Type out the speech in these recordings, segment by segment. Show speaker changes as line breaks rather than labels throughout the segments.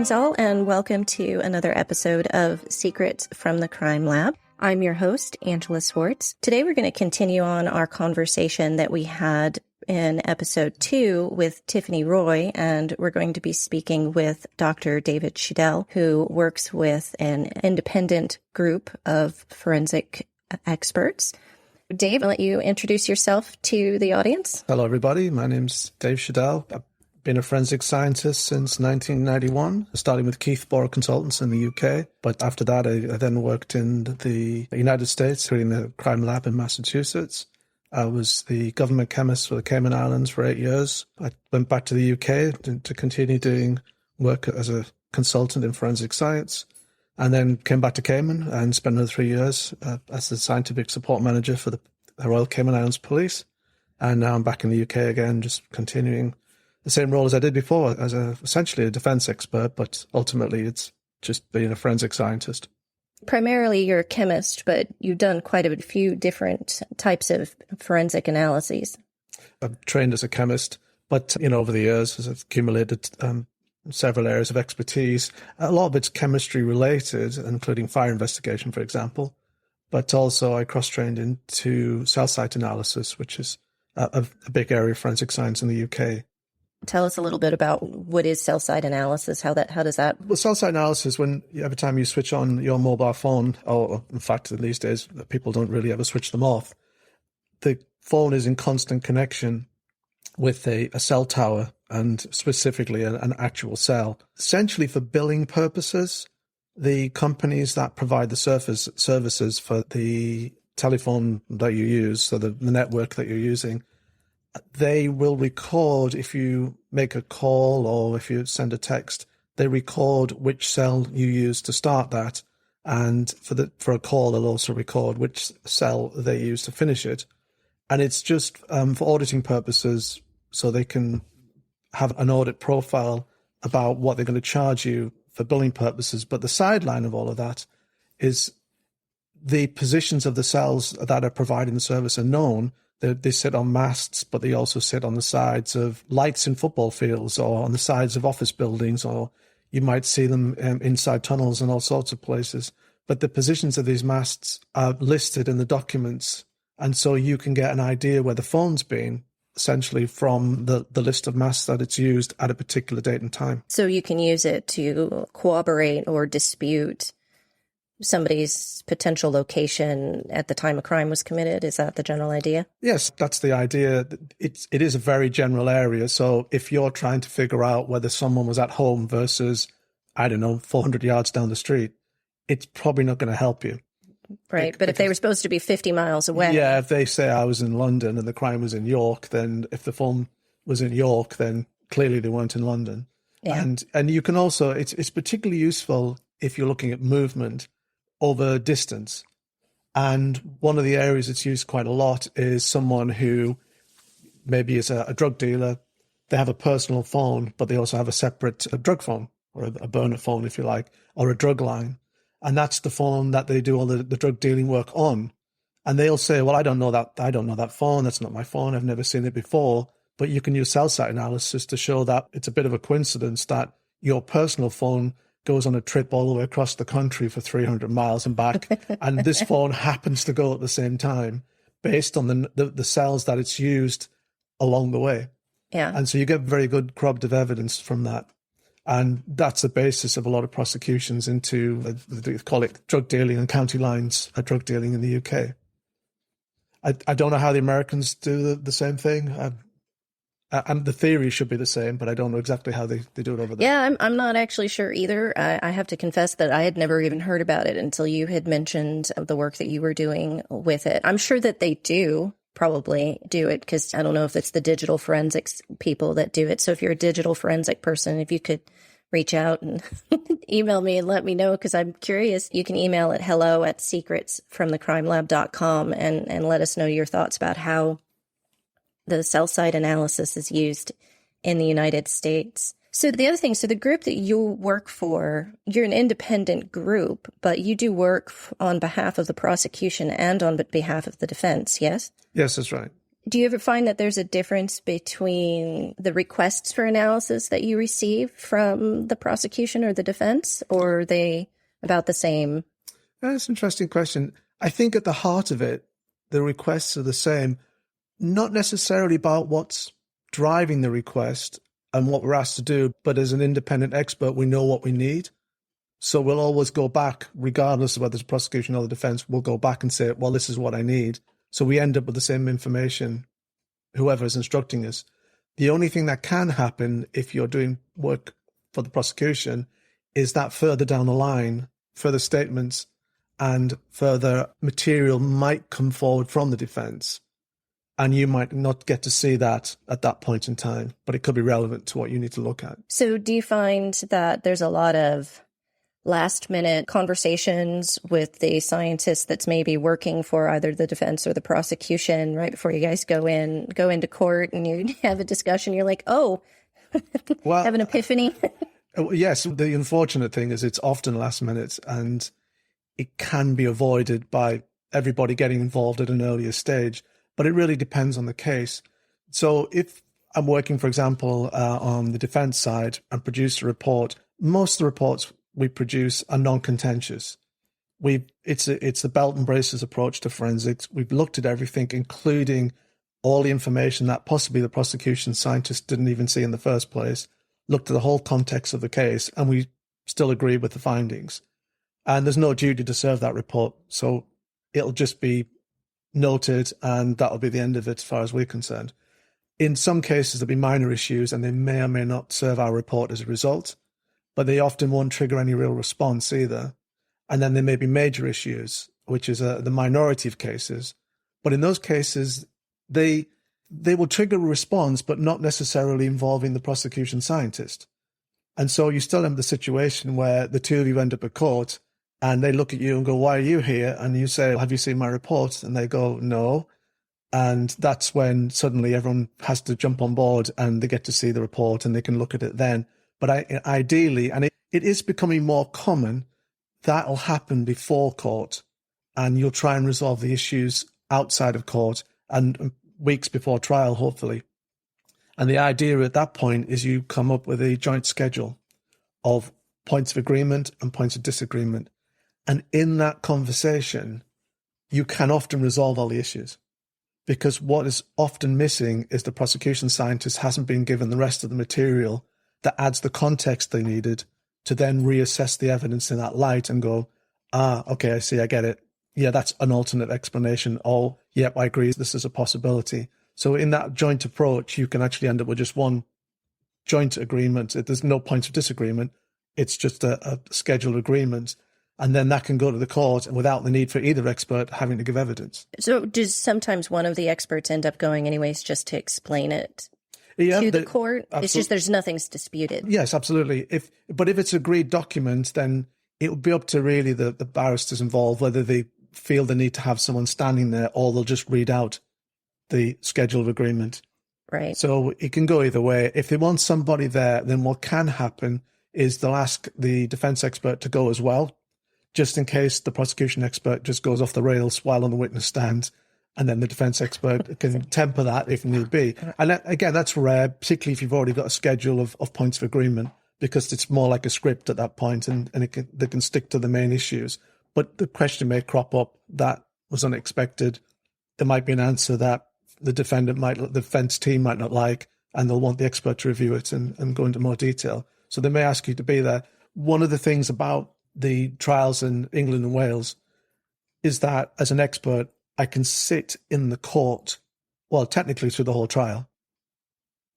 Greetings all, and welcome to another episode of Secrets from the Crime Lab. I'm your host, Angela Swartz. Today we're going to continue on our conversation that we had in episode 2 with Tiffany Roy, and we're going to be speaking with Dr. David Schudel, who works with an independent group of forensic experts. Dave, I'll let you introduce yourself to the audience.
Hello, everybody. My name's Dave Schudel. I've been a forensic scientist since 1991, starting with Keith Borough Consultants in the UK. But after that, I then worked in the United States, creating the crime lab in Massachusetts. I was the government chemist for the Cayman Islands for 8 years. I went back to the UK to continue doing work as a consultant in forensic science, and then came back to Cayman and spent another 3 years as the scientific support manager for the Royal Cayman Islands Police. And now I'm back in the UK again, just continuing the same role as I did before, as essentially a defense expert, but ultimately it's just being a forensic scientist.
Primarily you're a chemist, but you've done quite a few different types of forensic analyses.
I've trained as a chemist, but over the years, as I've accumulated several areas of expertise. A lot of it's chemistry related, including fire investigation, for example. But also I cross-trained into cell site analysis, which is a big area of forensic science in the UK.
Tell us a little bit about what is cell site analysis, how does that?
Well, cell site analysis, every time you switch on your mobile phone, or in fact, in these days, people don't really ever switch them off. The phone is in constant connection with a cell tower, and specifically an actual cell. Essentially for billing purposes, the companies that provide the services for the telephone that you use, so the network that you're using, they will record if you make a call or if you send a text, they record which cell you use to start that. And for a call, they'll also record which cell they use to finish it. And it's just for auditing purposes, so they can have an audit profile about what they're going to charge you for billing purposes. But the sideline of all of that is the positions of the cells that are providing the service are known. They sit on masts, but they also sit on the sides of lights in football fields or on the sides of office buildings, or you might see them inside tunnels and all sorts of places. But the positions of these masts are listed in the documents, and so you can get an idea where the phone's been, essentially from the list of masts that it's used at a particular date and time.
So you can use it to corroborate or dispute somebody's potential location at the time a crime was committed. Is that the general idea?
Yes, that's the idea. It is a very general area. So if you're trying to figure out whether someone was at home versus, 400 yards down the street, it's probably not going to help you.
Right. But if they were supposed to be 50 miles away.
Yeah, if they say I was in London and the crime was in York, then if the phone was in York, then clearly they weren't in London. Yeah. And you can also, it's particularly useful if you're looking at movement over distance. And one of the areas it's used quite a lot is someone who maybe is a drug dealer. They have a personal phone, but they also have a separate drug phone, or a burner phone, if you like, or a drug line. And that's the phone that they do all the drug dealing work on. And they'll say, well, I don't know that phone. That's not my phone. I've never seen it before. But you can use cell site analysis to show that it's a bit of a coincidence that your personal phone goes on a trip all the way across the country for 300 miles and back, and this phone happens to go at the same time based on the cells that it's used along the way.
Yeah.
And so you get very good corroborative evidence from that. And that's the basis of a lot of prosecutions into, they call it drug dealing and county lines drug dealing in the UK. I don't know how the Americans do the same thing. And the theory should be the same, but I don't know exactly how they do it over there.
Yeah, I'm not actually sure either. I have to confess that I had never even heard about it until you had mentioned the work that you were doing with it. I'm sure that they probably do it, because I don't know if it's the digital forensics people that do it. So if you're a digital forensic person, if you could reach out and email me and let me know, because I'm curious. You can email at hello@secretsfromthecrimelab.com and let us know your thoughts about how the cell site analysis is used in the United States. So the other thing, so the group that you work for, you're an independent group, but you do work on behalf of the prosecution and on behalf of the defense, yes?
Yes, that's right.
Do you ever find that there's a difference between the requests for analysis that you receive from the prosecution or the defense, or are they about the same?
That's an interesting question. I think at the heart of it, the requests are the same, not necessarily about what's driving the request and what we're asked to do, but as an independent expert, we know what we need. So we'll always go back, regardless of whether it's prosecution or the defense, we'll go back and say, well, this is what I need. So we end up with the same information, whoever is instructing us. The only thing that can happen if you're doing work for the prosecution is that further down the line, further statements and further material might come forward from the defense. And you might not get to see that at that point in time, but it could be relevant to what you need to look at.
So do you find that there's a lot of last-minute conversations with the scientist that's maybe working for either the defense or the prosecution right before you guys go into court and you have a discussion? You're like, oh, well, have an epiphany?
Yes, the unfortunate thing is it's often last minute, and it can be avoided by everybody getting involved at an earlier stage. But it really depends on the case. So if I'm working, for example, on the defense side and produce a report, most of the reports we produce are non-contentious. It's the belt and braces approach to forensics. We've looked at everything, including all the information that possibly the prosecution scientist didn't even see in the first place, looked at the whole context of the case, and we still agree with the findings. And there's no duty to serve that report. So it'll just be noted, and that'll be the end of it as far as we're concerned. In some cases, there'll be minor issues, and they may or may not serve our report as a result, but they often won't trigger any real response either. And then there may be major issues, which is the minority of cases. But in those cases, they will trigger a response, but not necessarily involving the prosecution scientist. And so you still have the situation where the two of you end up at court, and they look at you and go, why are you here? And you say, have you seen my report? And they go, no. And that's when suddenly everyone has to jump on board and they get to see the report and they can look at it then. But ideally, and it is becoming more common, that'll happen before court, and you'll try and resolve the issues outside of court and weeks before trial, hopefully. And the idea at that point is you come up with a joint schedule of points of agreement and points of disagreement. And in that conversation, you can often resolve all the issues, because what is often missing is the prosecution scientist hasn't been given the rest of the material that adds the context they needed to then reassess the evidence in that light and go, okay, I see, I get it. Yeah, that's an alternate explanation. Oh, yep, I agree, this is a possibility. So in that joint approach, you can actually end up with just one joint agreement. There's no point of disagreement. It's just a scheduled agreement. And then that can go to the court without the need for either expert having to give evidence.
So does sometimes one of the experts end up going anyways just to explain it to the court? It's just there's nothing's disputed.
Yes, absolutely. But if it's an agreed document, then it will be up to really the barristers involved whether they feel the need to have someone standing there or they'll just read out the schedule of agreement.
Right.
So it can go either way. If they want somebody there, then what can happen is they'll ask the defense expert to go as well, just in case the prosecution expert just goes off the rails while on the witness stand, and then the defense expert can temper that if need be. And again, that's rare, particularly if you've already got a schedule of points of agreement, because it's more like a script at that point, and they can stick to the main issues. But the question may crop up that was unexpected. There might be an answer that the defense team might not like, and they'll want the expert to review it and go into more detail. So they may ask you to be there. One of the things about the trials in England and Wales is that as an expert, I can sit in the court, well, technically through the whole trial.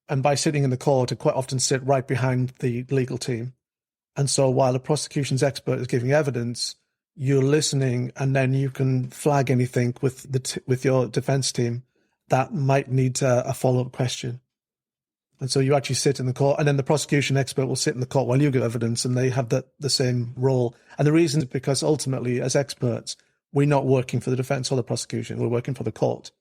And by sitting in the court, I quite often sit right behind the legal team. And so while the prosecution's expert is giving evidence, you're listening, and then you can flag anything with your defense team that might need a follow-up question. And so you actually sit in the court, and then the prosecution expert will sit in the court while you give evidence, and they have the same role. And the reason is because ultimately, as experts, we're not working for the defense or the prosecution. We're working for the court.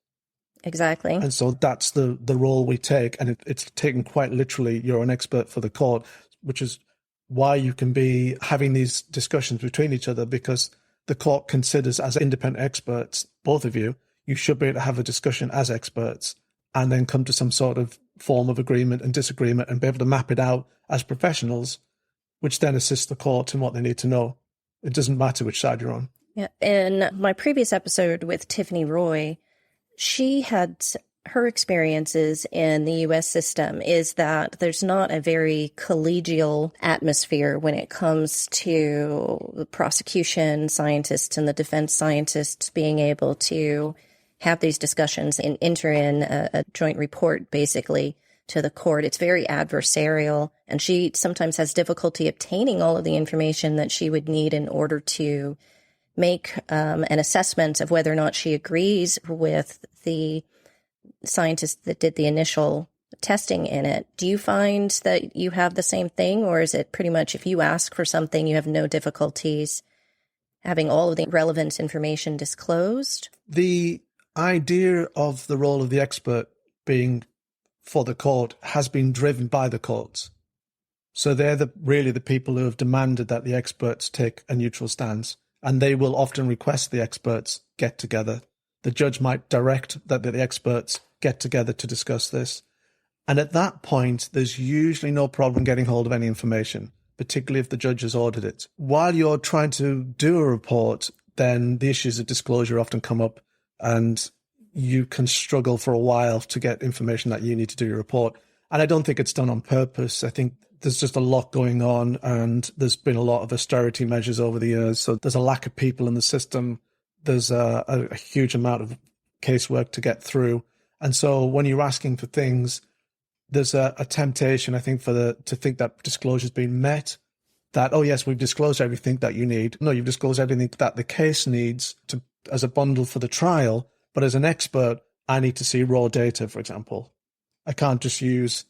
Exactly.
And so that's the role we take. And it's taken quite literally. You're an expert for the court, which is why you can be having these discussions between each other, because the court considers as independent experts, both of you, you should be able to have a discussion as experts and then come to some sort of form of agreement and disagreement and be able to map it out as professionals, which then assists the court in what they need to know. It doesn't matter which side you're on.
Yeah. In my previous episode with Tiffany Roy, she had her experiences in the U.S. system is that there's not a very collegial atmosphere when it comes to the prosecution scientists and the defense scientists being able to have these discussions and enter in a joint report, basically, to the court. It's very adversarial, and she sometimes has difficulty obtaining all of the information that she would need in order to make an assessment of whether or not she agrees with the scientists that did the initial testing in it. Do you find that you have the same thing, or is it pretty much if you ask for something, you have no difficulties having all of the relevant information disclosed?
The idea of the role of the expert being for the court has been driven by the courts. So they're really the people who have demanded that the experts take a neutral stance, and they will often request the experts get together. The judge might direct that the experts get together to discuss this. And at that point, there's usually no problem getting hold of any information, particularly if the judge has ordered it. While you're trying to do a report, then the issues of disclosure often come up, and you can struggle for a while to get information that you need to do your report. And I don't think it's done on purpose. I think there's just a lot going on, and there's been a lot of austerity measures over the years. So there's a lack of people in the system. There's a huge amount of casework to get through. And so when you're asking for things, there's a temptation, I think, to think that disclosure's been met, that, oh, yes, we've disclosed everything that you need. No, you've disclosed everything that the case needs as a bundle for the trial. But as an expert, I need to see raw data, for example. I can't just use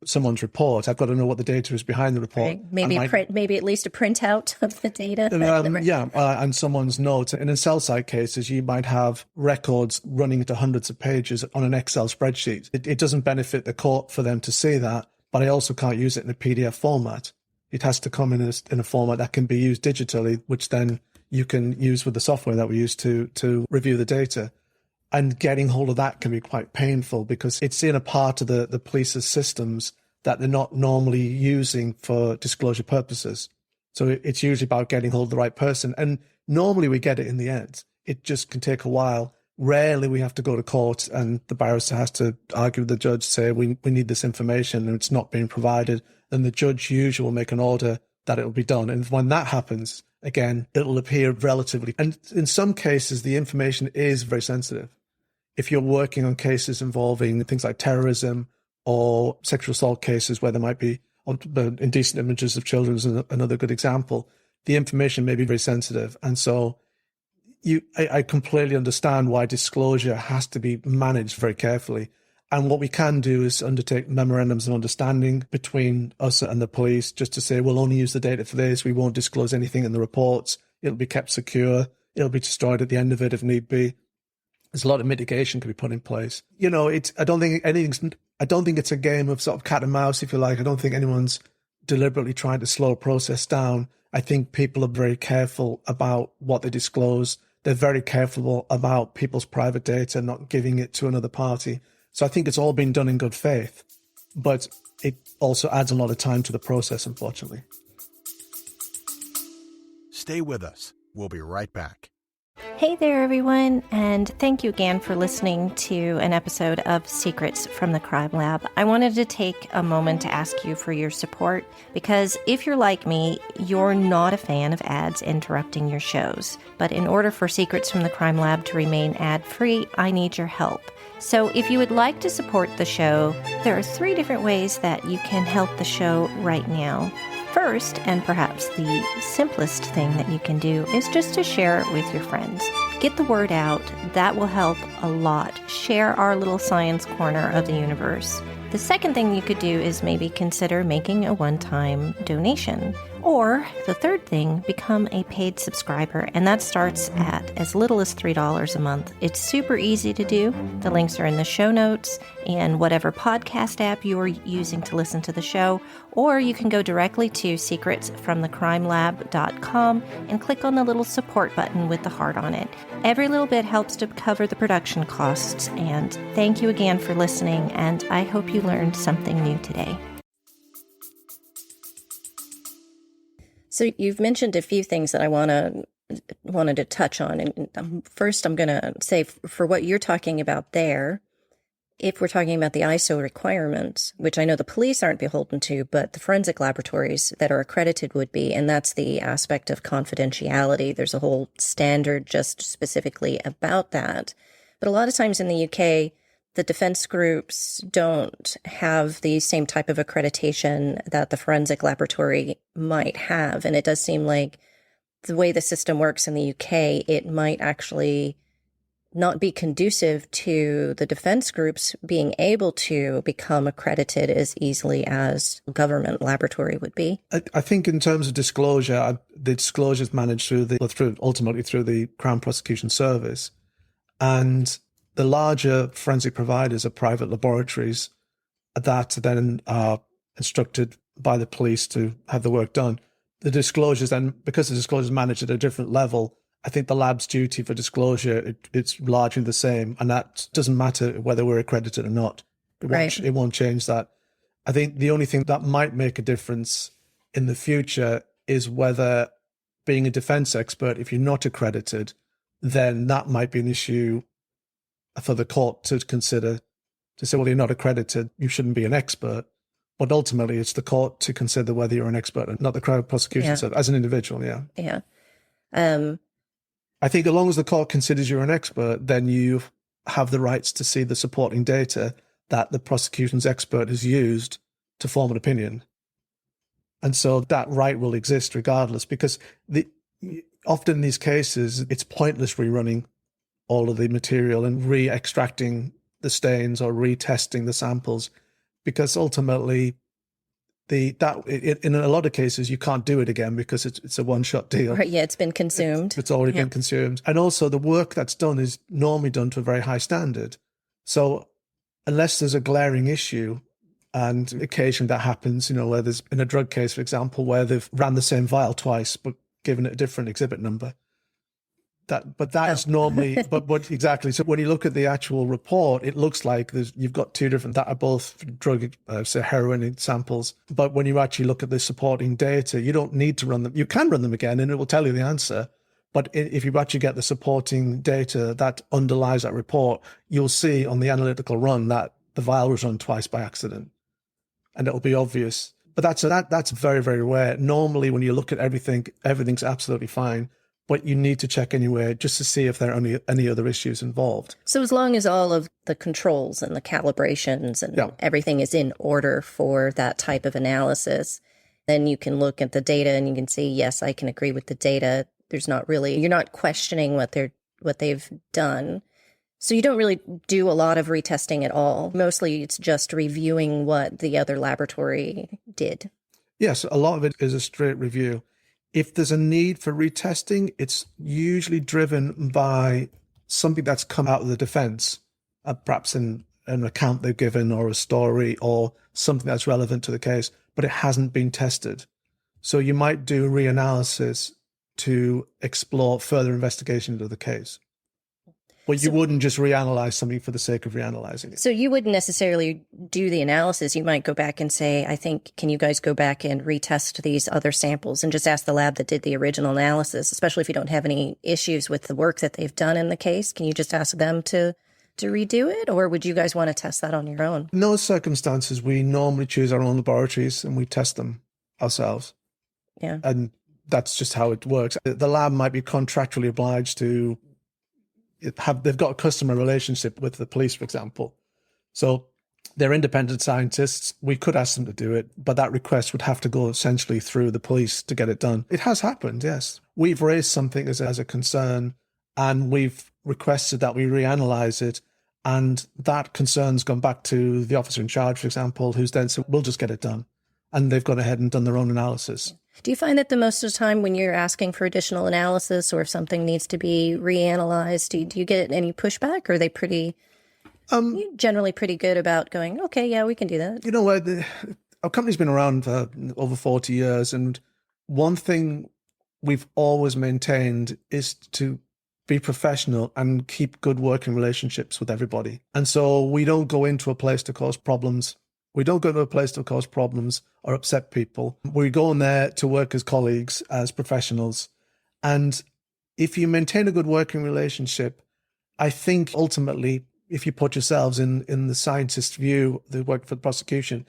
someone's report. I've got to know what the data is behind the report.
Right. Maybe at least a printout of the data.
And someone's notes. In cell site cases, you might have records running into hundreds of pages on an Excel spreadsheet. It doesn't benefit the court for them to see that, but I also can't use it in a PDF format. It has to come in a format that can be used digitally, which then you can use with the software that we use to review the data. And getting hold of that can be quite painful because it's in a part of the police's systems that they're not normally using for disclosure purposes. So it's usually about getting hold of the right person. And normally we get it in the end. It just can take a while. Rarely we have to go to court and the barrister has to argue with the judge, say, we need this information and it's not being provided. Then the judge usually will make an order that it will be done. And when that happens, again, it'll appear relatively. And in some cases, the information is very sensitive. If you're working on cases involving things like terrorism or sexual assault cases where there might be indecent images of children is another good example, the information may be very sensitive. And so I completely understand why disclosure has to be managed very carefully. And what we can do is undertake memorandums of understanding between us and the police just to say, we'll only use the data for this. We won't disclose anything in the reports. It'll be kept secure. It'll be destroyed at the end of it if need be. There's a lot of mitigation can be put in place. I don't think it's a game of sort of cat and mouse, if you like. I don't think anyone's deliberately trying to slow a process down. I think people are very careful about what they disclose. They're very careful about people's private data, not giving it to another party. So I think it's all been done in good faith, but it also adds a lot of time to the process, unfortunately.
Stay with us. We'll be right back.
Hey there, everyone, and thank you again for listening to an episode of Secrets from the Crime Lab. I wanted to take a moment to ask you for your support, because if you're like me, you're not a fan of ads interrupting your shows. But in order for Secrets from the Crime Lab to remain ad-free, I need your help. So if you would like to support the show, there are 3 different ways that you can help the show right now. First, and perhaps the simplest thing that you can do, is just to share it with your friends. Get the word out. That will help a lot. Share our little science corner of the universe. The second thing you could do is maybe consider making a one-time donation. Or the third thing, become a paid subscriber, and that starts at as little as $3 a month. It's super easy to do. The links are in the show notes and whatever podcast app you're using to listen to the show, or you can go directly to secretsfromthecrimelab.com and click on the little support button with the heart on it. Every little bit helps to cover the production costs, and thank you again for listening, and I hope you learned something new today. So you've mentioned a few things that I wanted to touch on. And first, I'm going to say for what you're talking about there, if we're talking about the ISO requirements, which I know the police aren't beholden to, but the forensic laboratories that are accredited would be, and that's the aspect of confidentiality. There's a whole standard just specifically about that. But a lot of times in the UK, the defense groups don't have the same type of accreditation that the forensic laboratory might have. And it does seem like the way the system works in the UK, it might actually not be conducive to the defense groups being able to become accredited as easily as a government laboratory would be.
I think in terms of disclosure, the disclosure is managed ultimately through the Crown Prosecution Service. And the larger forensic providers are private laboratories that then are instructed by the police to have the work done. The disclosures then, because the disclosure is managed at a different level, I think the lab's duty for disclosure, it's largely the same. And that doesn't matter whether we're accredited or not. It won't change that. I think the only thing that might make a difference in the future is whether being a defense expert, if you're not accredited, then that might be an issue for the court to consider, to say, well, you're not accredited, you shouldn't be an expert. But ultimately, it's the court to consider whether you're an expert or not, the Crown Prosecution Service, as an individual,
Yeah.
I think as long as the court considers you're an expert, then you have the rights to see the supporting data that the prosecution's expert has used to form an opinion. And so that right will exist regardless, because often in these cases, it's pointless rerunning all of the material and re-extracting the stains or retesting the samples, because ultimately in a lot of cases you can't do it again because it's a one-shot deal.
Right, yeah, it's been consumed.
It's already been consumed. And also the work that's done is normally done to a very high standard. So unless there's a glaring issue, and occasionally that happens, where there's in a drug case, for example, where they've ran the same vial twice but given it a different exhibit number. Is normally, but exactly. So when you look at the actual report, it looks like you've got two different that are both drug, say heroin samples. But when you actually look at the supporting data, you don't need to run them. You can run them again, and it will tell you the answer. But if you actually get the supporting data that underlies that report, you'll see on the analytical run that the vial was run twice by accident, and it'll be obvious. But that's very, very rare. Normally, when you look at everything's absolutely fine. But you need to check anyway just to see if there are any other issues involved.
So as long as all of the controls and the calibrations and everything is in order for that type of analysis, then you can look at the data and you can see, yes, I can agree with the data. You're not questioning what they've done. So you don't really do a lot of retesting at all. Mostly it's just reviewing what the other laboratory did.
Yes, a lot of it is a straight review. If there's a need for retesting, it's usually driven by something that's come out of the defense, perhaps in an account they've given or a story or something that's relevant to the case, but it hasn't been tested. So you might do a reanalysis to explore further investigation into the case. But you wouldn't just reanalyze something for the sake of reanalyzing it.
So you wouldn't necessarily do the analysis. You might go back and say, can you guys go back and retest these other samples and just ask the lab that did the original analysis, especially if you don't have any issues with the work that they've done in the case? Can you just ask them to redo it? Or would you guys want to test that on your own?
In those circumstances, we normally choose our own laboratories and we test them ourselves.
Yeah.
And that's just how it works. The lab might be contractually obliged to they've got a customer relationship with the police, for example. So they're independent scientists. We could ask them to do it, but that request would have to go essentially through the police to get it done. It has happened, yes. We've raised something as a concern, and we've requested that we reanalyze it, and that concern's gone back to the officer in charge, for example, who's then said, we'll just get it done. and they've gone ahead and done their own analysis.
Do you find that the most of the time when you're asking for additional analysis or if something needs to be reanalyzed, do you get any pushback, or are they generally pretty good about going, okay, yeah, we can do that?
You know, our company's been around for over 40 years, and one thing we've always maintained is to be professional and keep good working relationships with everybody. And so we don't go into a place to cause problems. We don't go to a place to cause problems or upset people. We go in there to work as colleagues, as professionals. And if you maintain a good working relationship, I think ultimately, if you put yourselves in the scientist's view, the work for the prosecution,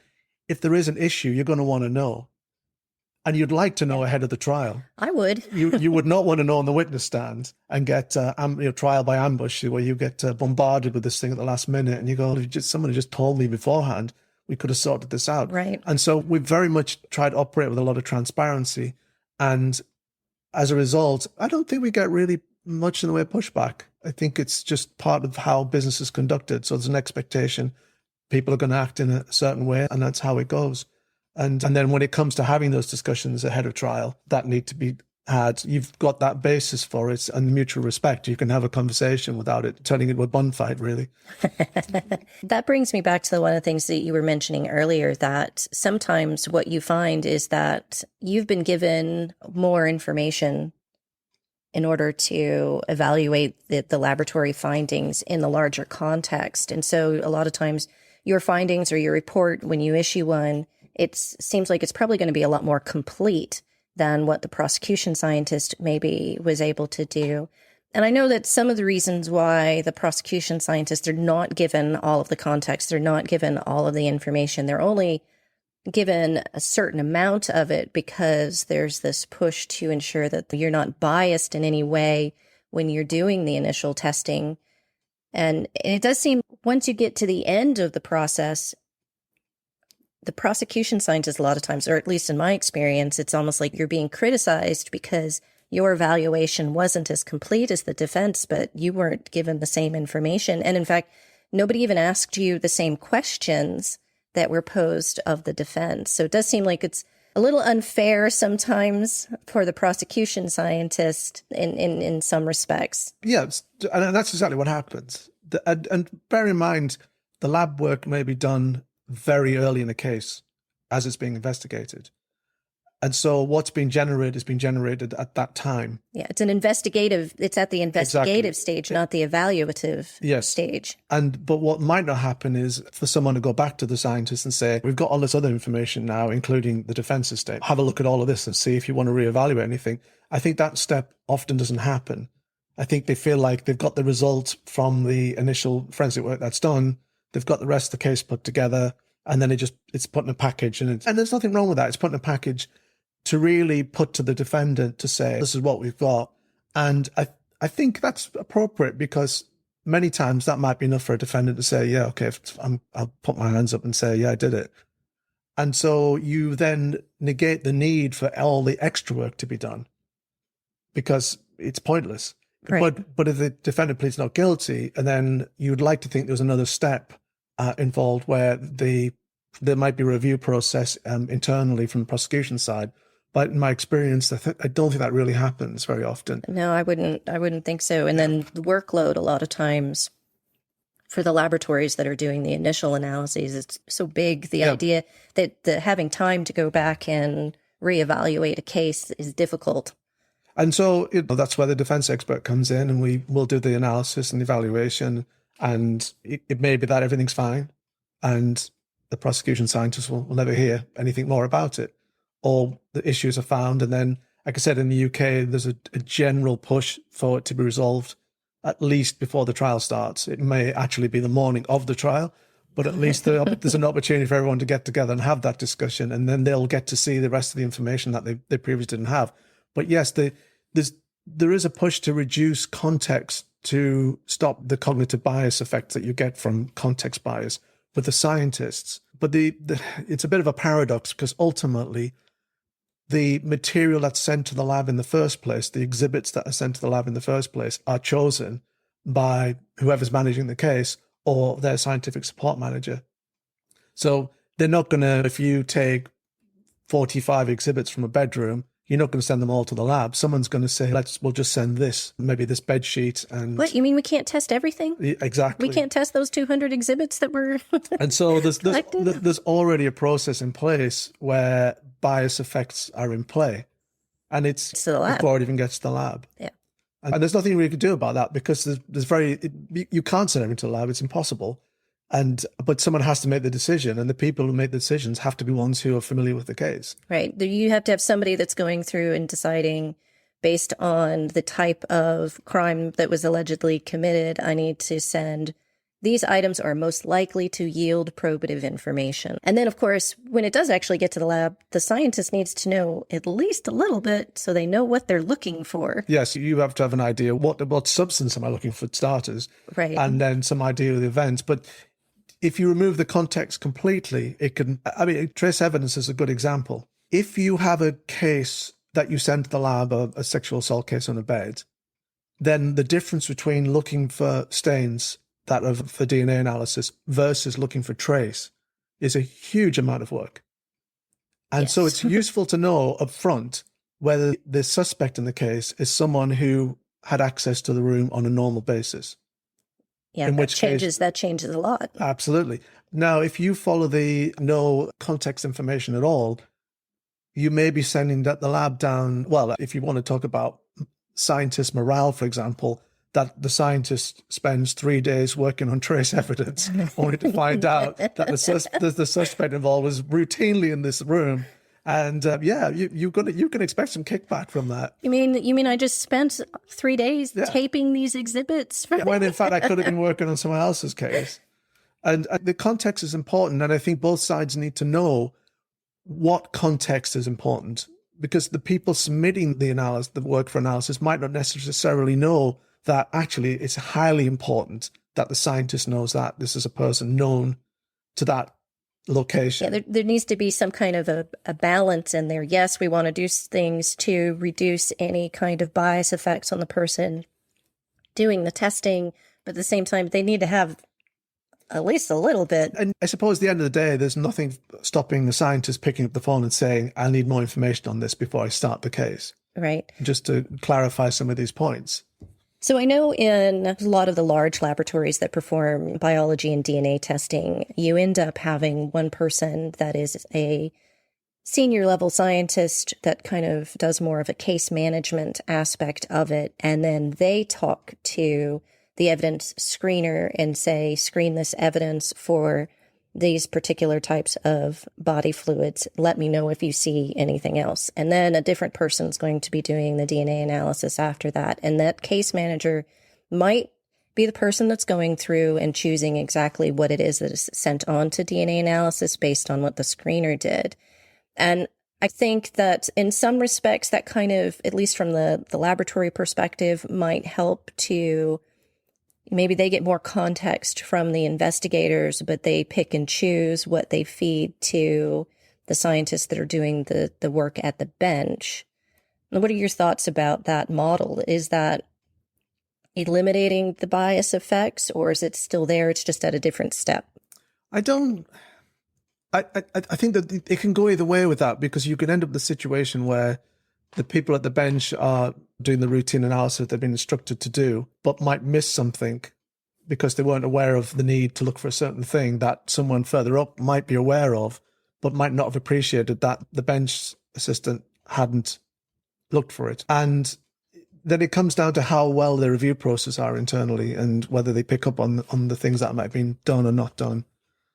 if there is an issue, you're going to want to know. And you'd like to know ahead of the trial.
I would.
You would not want to know on the witness stand and get trial by ambush, where you get bombarded with this thing at the last minute and you go, if somebody just told me beforehand, we could have sorted this out.
Right.
And so we've very much tried to operate with a lot of transparency. And as a result, I don't think we get really much in the way of pushback. I think it's just part of how business is conducted. So there's an expectation people are going to act in a certain way, and that's how it goes. And then when it comes to having those discussions ahead of trial that need to be had, you've got that basis for it and mutual respect. You can have a conversation without it turning into a bun fight, really.
That brings me back to one of the things that you were mentioning earlier, that sometimes what you find is that you've been given more information in order to evaluate the laboratory findings in the larger context. And so a lot of times your findings or your report, when you issue one, it seems like it's probably going to be a lot more complete than what the prosecution scientist maybe was able to do. And I know that some of the reasons why the prosecution scientists are not given all of the context, they're not given all of the information, they're only given a certain amount of it because there's this push to ensure that you're not biased in any way when you're doing the initial testing. And it does seem once you get to the end of the process, the prosecution scientists a lot of times, or at least in my experience, it's almost like you're being criticized because your evaluation wasn't as complete as the defense, but you weren't given the same information. And in fact, nobody even asked you the same questions that were posed of the defense. So it does seem like it's a little unfair sometimes for the prosecution scientist in some respects.
Yeah, and that's exactly what happens. And bear in mind, the lab work may be done very early in the case as it's being investigated. And so what's being generated is being generated at that time.
Yeah, it's at the investigative stage, not the evaluative stage.
But what might not happen is for someone to go back to the scientist and say, we've got all this other information now, including the defense's statement. Have a look at all of this and see if you want to reevaluate anything. I think that step often doesn't happen. I think they feel like they've got the result from the initial forensic work that's done. They've got the rest of the case put together, and then it's put in a package. And there's nothing wrong with that. It's put in a package to really put to the defendant to say, this is what we've got. And I think that's appropriate because many times that might be enough for a defendant to say, yeah, okay, I'll put my hands up and say, yeah, I did it. And so you then negate the need for all the extra work to be done because it's pointless.
Right.
But if the defendant pleads not guilty, and then you'd like to think there's another step involved where there might be a review process internally from the prosecution side. But in my experience, I don't think that really happens very often.
No, I wouldn't think so. And then the workload a lot of times for the laboratories that are doing the initial analyses, it's so big. The idea that having time to go back and reevaluate a case is difficult.
And so that's where the defense expert comes in, and we will do the analysis and the evaluation. And it may be that everything's fine, and the prosecution scientist will never hear anything more about it. Or the issues are found. And then, like I said, in the UK, there's a general push for it to be resolved at least before the trial starts. It may actually be the morning of the trial, but at least there's an opportunity for everyone to get together and have that discussion. And then they'll get to see the rest of the information that they previously didn't have. But yes, there is a push to reduce context to stop the cognitive bias effect that you get from context bias with the scientists. But it's a bit of a paradox because ultimately the material that's sent to the lab in the first place, the exhibits that are sent to the lab in the first place, are chosen by whoever's managing the case or their scientific support manager. So they're not going to, if you take 45 exhibits from a bedroom, you're not going to send them all to the lab. Someone's going to say, we'll just send this, maybe this bed sheet. And
what, you mean we can't test everything?
Exactly.
We can't test those 200 exhibits that were
And so
collected?
there's already a process in place where bias effects are in play. And it's
to the lab
before it even gets to the lab.
Yeah.
And there's nothing you can do about that because you can't send everything to the lab. It's impossible. But someone has to make the decision, and the people who make the decisions have to be ones who are familiar with the case.
Right. You have to have somebody that's going through and deciding, based on the type of crime that was allegedly committed, I need to send these items are most likely to yield probative information. And then, of course, when it does actually get to the lab, the scientist needs to know at least a little bit so they know what they're looking for.
Yes, you have to have an idea what substance am I looking for starters,
right?
And then some idea of the event. But if you remove the context completely, trace evidence is a good example. If you have a case that you send to the lab, a sexual assault case on a bed, then the difference between looking for stains that are for DNA analysis versus looking for trace is a huge amount of work. And
yes.
So it's useful to know up front whether the suspect in the case is someone who had access to the room on a normal basis.
Yeah,
in which case,
that changes a lot.
Absolutely. Now, if you follow the no context information at all, you may be sending the lab down. Well, if you want to talk about scientist morale, for example, that the scientist spends 3 days working on trace evidence only to find out that the suspect involved was routinely in this room. And you can expect some kickback from that.
You mean I just spent 3 days taping these exhibits?
When in fact I could have been working on someone else's case. And the context is important. And I think both sides need to know what context is important, because the people submitting the work for analysis might not necessarily know that actually it's highly important that the scientist knows that this is a person known to that location.
Yeah, there needs to be some kind of a balance in there. Yes, we want to do things to reduce any kind of bias effects on the person doing the testing, but at the same time, they need to have at least a little bit.
And I suppose at the end of the day, there's nothing stopping the scientist picking up the phone and saying, I need more information on this before I start the case.
Right.
Just to clarify some of these points.
So I know in a lot of the large laboratories that perform biology and DNA testing, you end up having one person that is a senior level scientist that kind of does more of a case management aspect of it. And then they talk to the evidence screener and say, screen this evidence for these particular types of body fluids. Let me know if you see anything else. And then a different person's going to be doing the DNA analysis after that. And that case manager might be the person that's going through and choosing exactly what it is that is sent on to DNA analysis based on what the screener did. And I think that in some respects, that kind of, at least from the laboratory perspective, might help to maybe they get more context from the investigators, but they pick and choose what they feed to the scientists that are doing the work at the bench. What are your thoughts about that model? Is that eliminating the bias effects, or is it still there? It's just at a different step.
I think that it can go either way with that, because you can end up in the situation where the people at the bench are doing the routine analysis they've been instructed to do, but might miss something because they weren't aware of the need to look for a certain thing that someone further up might be aware of, but might not have appreciated that the bench assistant hadn't looked for it. And then it comes down to how well their review process are internally and whether they pick up on the things that might have been done or not done.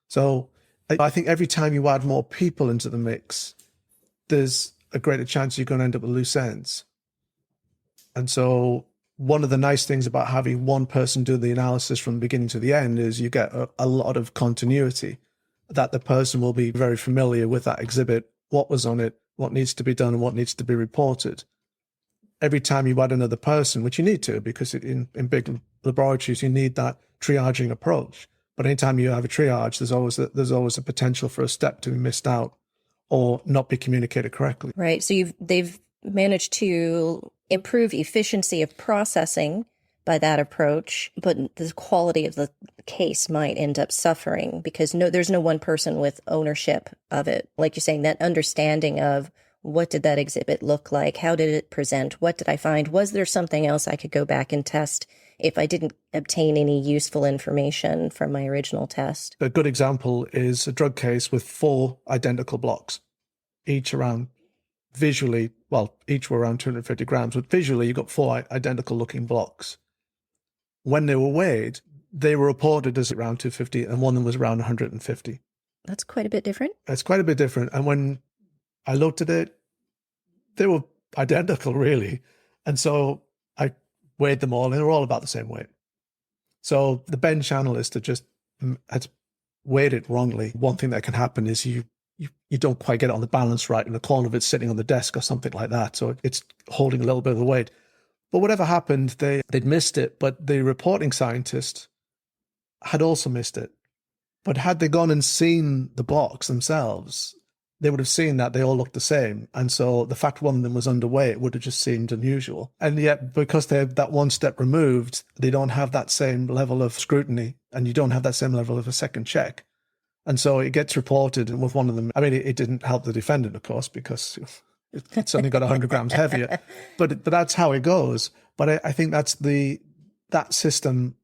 So I think every time you add more people into the mix, there's a greater chance you're going to end up with loose ends. And so one of the nice things about having one person do the analysis from the beginning to the end is you get a lot of continuity, that the person will be very familiar with that exhibit, what was on it, what needs to be done, and what needs to be reported. Every time you add another person, which you need to, because in big laboratories, you need that triaging approach. But anytime you have a triage, there's always a potential for a step to be missed out or not be communicated correctly.
Right. So they've managed to improve efficiency of processing, by that approach, but the quality of the case might end up suffering because there's no one person with ownership of it. Like you're saying, that understanding of what did that exhibit look like? How did it present? What did I find? Was there something else I could go back and test if I didn't obtain any useful information from my original test?
A good example is a drug case with 4 identical blocks, each around visually, well, each were around 250 grams, but visually you got 4 identical looking blocks. When they were weighed, they were reported as around 250 and one of them was around 150.
That's quite a bit different.
It's quite a bit different. And when I looked at it, they were identical, really. And so I weighed them all, and they were all about the same weight. So the bench analyst had weighed it wrongly. One thing that can happen is you don't quite get it on the balance right, and the corner of it's sitting on the desk or something like that. So it's holding a little bit of the weight. But whatever happened, they'd missed it. But the reporting scientist had also missed it. But had they gone and seen the blocks themselves, they would have seen that they all looked the same. And so the fact one of them was underweight would have just seemed unusual. And yet, because they're that one step removed, they don't have that same level of scrutiny, and you don't have that same level of a second check. And so it gets reported, and with one of them, I mean, it didn't help the defendant, of course, because it's only got 100 grams heavier. But that's how it goes. But I think that system,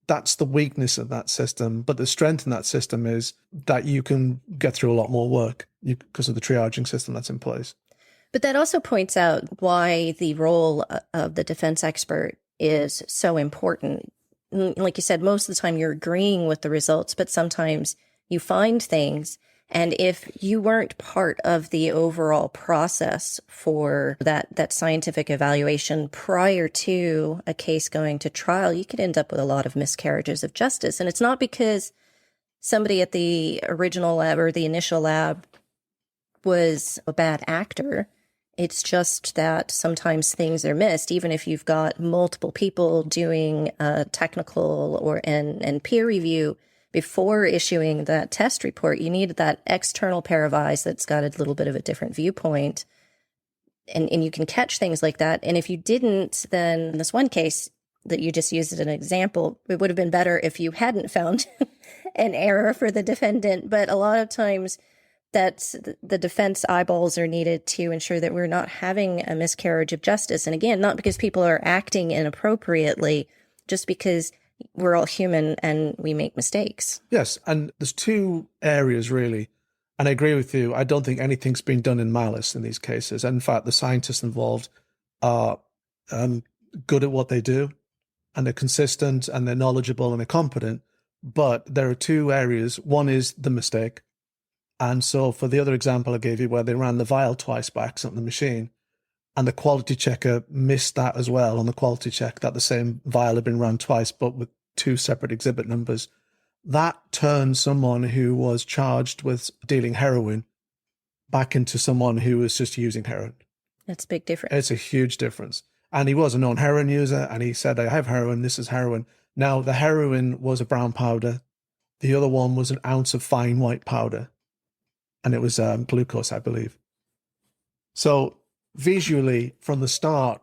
that's the weakness of that system. But the strength in that system is that you can get through a lot more work because of the triaging system that's in place.
But that also points out why the role of the defense expert is so important. Like you said, most of the time you're agreeing with the results, but sometimes you find things. And if you weren't part of the overall process for that scientific evaluation prior to a case going to trial, you could end up with a lot of miscarriages of justice. And it's not because somebody at the original lab or the initial lab was a bad actor. It's just that sometimes things are missed, even if you've got multiple people doing technical and peer review. Before issuing that test report, you need that external pair of eyes that's got a little bit of a different viewpoint. And you can catch things like that. And if you didn't, then in this one case that you just used as an example, it would have been better if you hadn't found an error for the defendant. But a lot of times that's the defense eyeballs are needed to ensure that we're not having a miscarriage of justice. And again, not because people are acting inappropriately, just because we're all human and we make mistakes.
Yes, and there's 2 areas really, and I agree with you. I don't think anything's been done in malice in these cases. And in fact, the scientists involved are good at what they do, and they're consistent, and they're knowledgeable, and they're competent. But there are 2 areas. One is the mistake. And so for the other example I gave you, where they ran the vial twice by accident on the machine, and the quality checker missed that as well on the quality check, that the same vial had been run twice, but with 2 separate exhibit numbers. That turned someone who was charged with dealing heroin back into someone who was just using heroin.
That's a big difference.
It's a huge difference. And he was a known heroin user, and he said, I have heroin, this is heroin. Now, the heroin was a brown powder. The other one was an ounce of fine white powder. And it was glucose, I believe. So visually, from the start,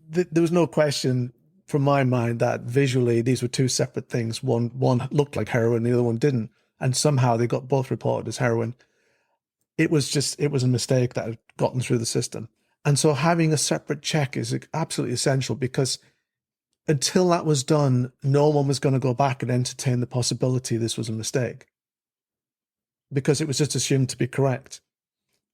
there was no question from my mind that visually these were 2 separate things. One looked like heroin, the other one didn't. And somehow they got both reported as heroin. It was a mistake that had gotten through the system. And so having a separate check is absolutely essential, because until that was done, no one was going to go back and entertain the possibility this was a mistake, because it was just assumed to be correct.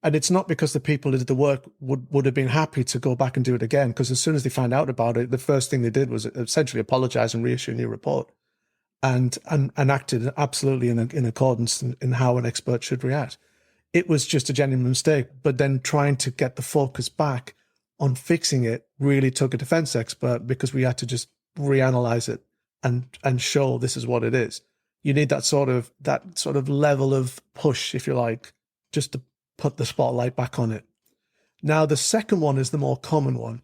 And it's not because the people who did the work would have been happy to go back and do it again, because as soon as they found out about it, the first thing they did was essentially apologize and reissue a new report, and acted absolutely in accordance in how an expert should react. It was just a genuine mistake, but then trying to get the focus back on fixing it really took a defense expert, because we had to just reanalyze it and show this is what it is. You need that sort of level of push, if you like, just to put the spotlight back on it. Now, the second one is the more common one,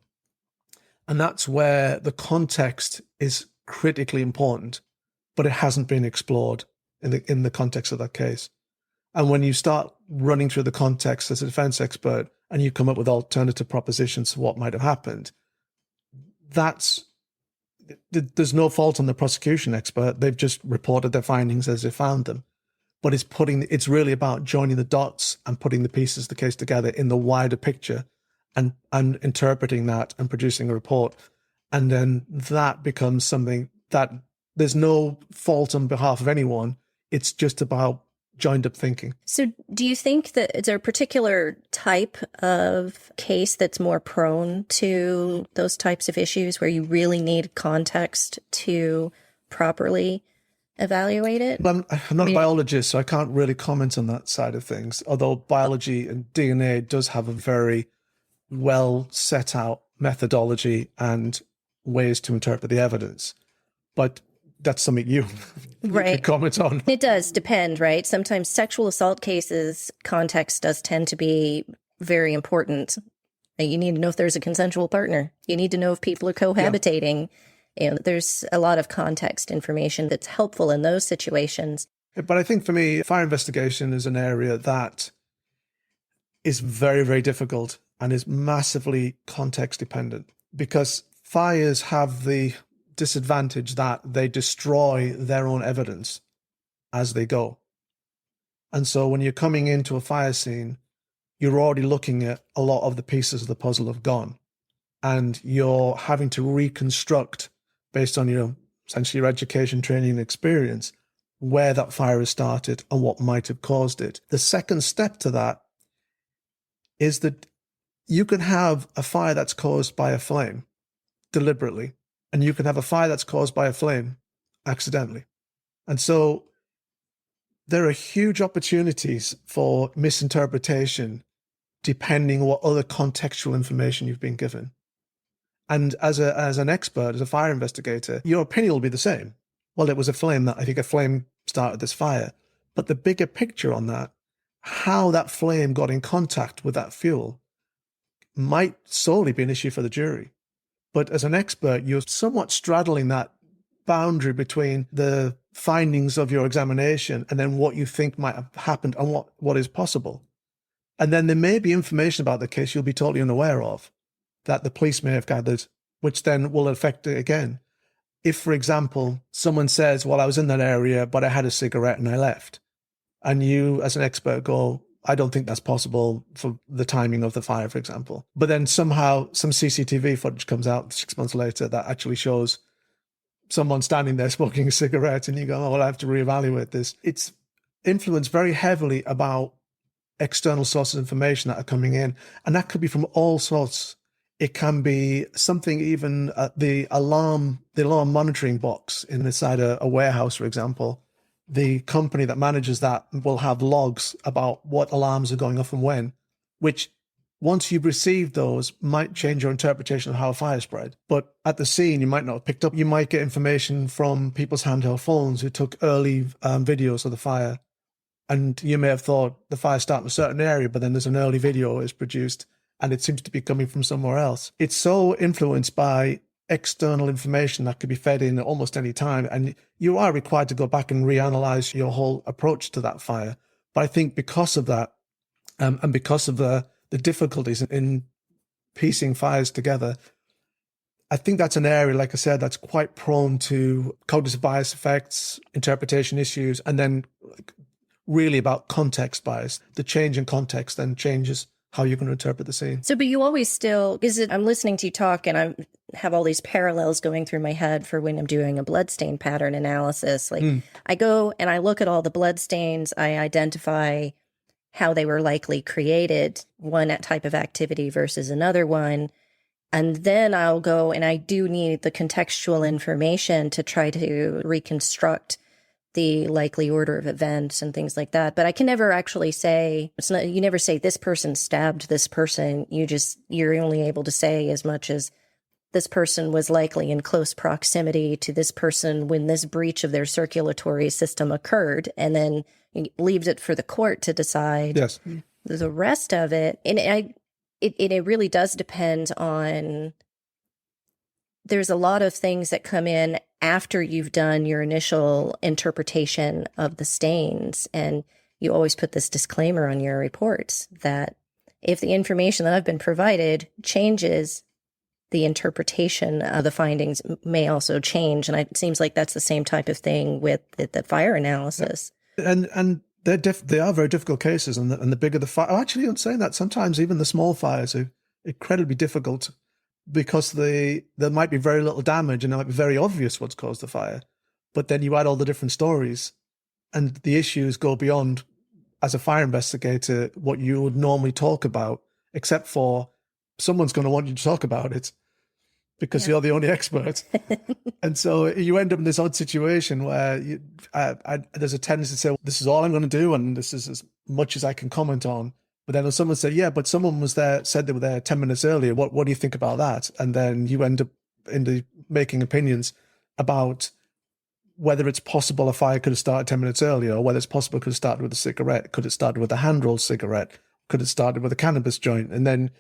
and that's where the context is critically important, but it hasn't been explored in the context of that case. And when you start running through the context as a defense expert and you come up with alternative propositions to what might have happened, that's there's no fault on the prosecution expert. They've just reported their findings as they found them. But it's really about joining the dots and putting the pieces of the case together in the wider picture and interpreting that and producing a report. And then that becomes something that there's no fault on behalf of anyone. It's just about joined up thinking.
So do you think that is there a particular type of case that's more prone to those types of issues where you really need context to properly evaluate it?
I'm not a biologist, so I can't really comment on that side of things, although biology and DNA does have a very well set out methodology and ways to interpret the evidence. But that's something you could comment on.
It does depend, right? Sometimes sexual assault cases, context does tend to be very important. You need to know if there's a consensual partner. You need to know if people are cohabitating. Yeah. There's a lot of context information that's helpful in those situations.
But I think for me, fire investigation is an area that is very, very difficult and is massively context dependent, because fires have the disadvantage that they destroy their own evidence as they go. And so when you're coming into a fire scene, you're already looking at a lot of the pieces of the puzzle have gone, and you're having to reconstruct based on essentially your education, training, and experience, where that fire has started and what might have caused it. The second step to that is that you can have a fire that's caused by a flame deliberately, and you can have a fire that's caused by a flame accidentally. And so there are huge opportunities for misinterpretation depending on what other contextual information you've been given. And as an expert, as a fire investigator, your opinion will be the same. Well, it was a flame I think a flame started this fire. But the bigger picture on that, how that flame got in contact with that fuel, might solely be an issue for the jury. But as an expert, you're somewhat straddling that boundary between the findings of your examination and then what you think might have happened and what is possible. And then there may be information about the case you'll be totally unaware of, that the police may have gathered, which then will affect it again. If, for example, someone says, well, I was in that area, but I had a cigarette and I left, and you as an expert go, I don't think that's possible for the timing of the fire, for example. But then somehow some CCTV footage comes out 6 months later that actually shows someone standing there smoking a cigarette, and you go, oh, well, I have to reevaluate this. It's influenced very heavily about external sources of information that are coming in, and that could be from all sorts. It can be something even the alarm monitoring box inside a warehouse, for example. The company that manages that will have logs about what alarms are going off and when, which once you've received those might change your interpretation of how a fire spread. But at the scene, you might not have picked up. You might get information from people's handheld phones who took early videos of the fire. And you may have thought the fire started in a certain area, but then there's an early video is produced and it seems to be coming from somewhere else. It's so influenced by external information that could be fed in at almost any time. And you are required to go back and reanalyze your whole approach to that fire. But I think because of that, and because of the difficulties in piecing fires together, I think that's an area, like I said, that's quite prone to cognitive bias effects, interpretation issues, and then really about context bias. The change in context then changes how you're going to interpret the scene.
So, but you always still, I'm listening to you talk and I have all these parallels going through my head for when I'm doing a bloodstain pattern analysis. Like I go and I look at all the bloodstains, I identify how they were likely created, one type of activity versus another one. And then I'll go and I do need the contextual information to try to reconstruct the likely order of events and things like that. But I can never actually say, you never say this person stabbed this person. You're only able to say as much as this person was likely in close proximity to this person when this breach of their circulatory system occurred. And then you leave it for the court to decide the rest of it. And it really does depend on, there's a lot of things that come in after you've done your initial interpretation of the stains. And you always put this disclaimer on your reports that if the information that I've been provided changes the interpretation of the findings may also change. And it seems like that's the same type of thing with the fire analysis.
And they are very difficult cases, and the bigger the fire. Actually, I'm saying that sometimes even the small fires are incredibly difficult because there might be very little damage and it might be very obvious what's caused the fire. But then you add all the different stories and the issues go beyond, as a fire investigator, what you would normally talk about, except for someone's going to want you to talk about it because you're the only expert. And so you end up in this odd situation where there's a tendency to say, well, this is all I'm going to do and this is as much as I can comment on. But then someone said, yeah, but someone was there, said they were there 10 minutes earlier. What do you think about that? And then you end up making opinions about whether it's possible a fire could have started 10 minutes earlier, or whether it's possible it could have started with a cigarette. Could it started with a hand-rolled cigarette? Could it started with a cannabis joint? And then